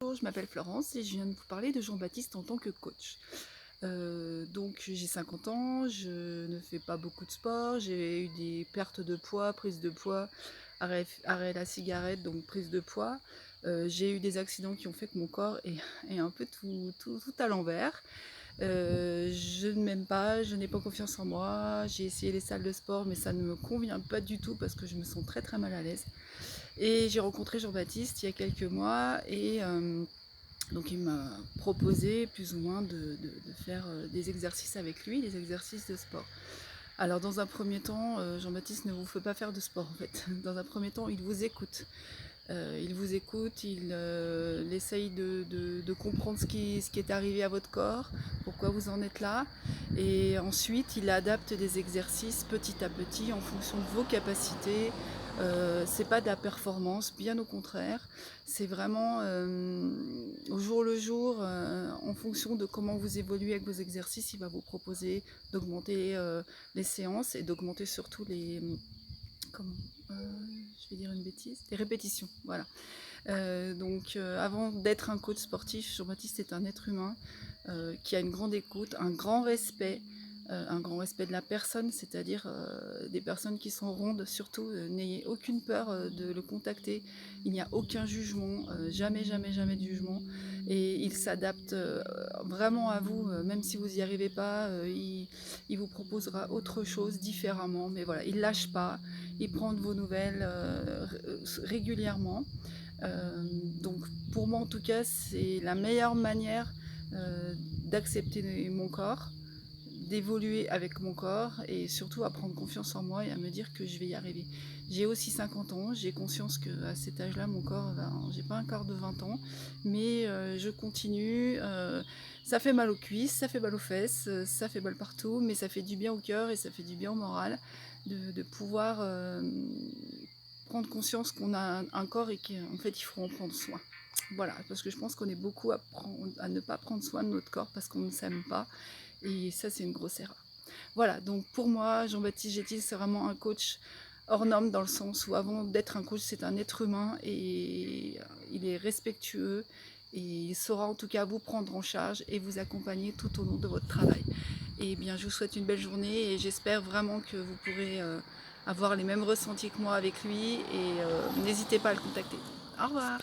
Bonjour, je m'appelle Florence et je viens de vous parler de Jean-Baptiste en tant que coach. Donc j'ai 50 ans, je ne fais pas beaucoup de sport, j'ai eu des pertes de poids, prise de poids, arrêt la cigarette, donc prise de poids. J'ai eu des accidents qui ont fait que mon corps est un peu tout à l'envers. Je ne m'aime pas, je n'ai pas confiance en moi, j'ai essayé les salles de sport mais ça ne me convient pas du tout parce que je me sens très mal à l'aise. Et j'ai rencontré Jean-Baptiste il y a quelques mois et donc il m'a proposé plus ou moins de faire des exercices avec lui, des exercices de sport. Alors dans un premier temps, Jean-Baptiste ne vous fait pas faire de sport en fait. Dans un premier temps, il vous écoute. Il essaye de comprendre ce qui est arrivé à votre corps, pourquoi vous en êtes là. Et ensuite, il adapte des exercices petit à petit en fonction de vos capacités. C'est pas de la performance, bien au contraire. C'est vraiment au jour le jour, en fonction de comment vous évoluez avec vos exercices, il va vous proposer d'augmenter les séances et d'augmenter surtout les comment je vais dire une bêtise, les répétitions, voilà. Avant d'être un coach sportif, Jean-Baptiste est un être humain qui a une grande écoute, un grand respect de la personne, c'est-à-dire des personnes qui sont rondes, surtout n'ayez aucune peur de le contacter, il n'y a aucun jugement, jamais de jugement, et il s'adapte vraiment à vous, même si vous n'y arrivez pas, il vous proposera autre chose différemment, mais voilà, il lâche pas, il prend de vos nouvelles régulièrement. Donc pour moi en tout cas c'est la meilleure manière d'accepter mon corps, d'évoluer avec mon corps et surtout à prendre confiance en moi et à me dire que je vais y arriver. J'ai aussi 50 ans, j'ai conscience qu'à cet âge-là, mon corps, j'ai pas un corps de 20 ans, mais je continue. Ça fait mal aux cuisses, ça fait mal aux fesses, ça fait mal partout, mais ça fait du bien au cœur et ça fait du bien au moral de pouvoir prendre conscience qu'on a un corps et qu'en fait il faut en prendre soin. Voilà, parce que je pense qu'on est beaucoup à ne pas prendre soin de notre corps parce qu'on ne s'aime pas. Et ça, c'est une grosse erreur. Voilà, donc pour moi, Jean-Baptiste Gétil, c'est vraiment un coach hors norme dans le sens où avant d'être un coach, c'est un être humain et il est respectueux et il saura en tout cas vous prendre en charge et vous accompagner tout au long de votre travail. Et bien, je vous souhaite une belle journée et j'espère vraiment que vous pourrez avoir les mêmes ressentis que moi avec lui et n'hésitez pas à le contacter. Au revoir.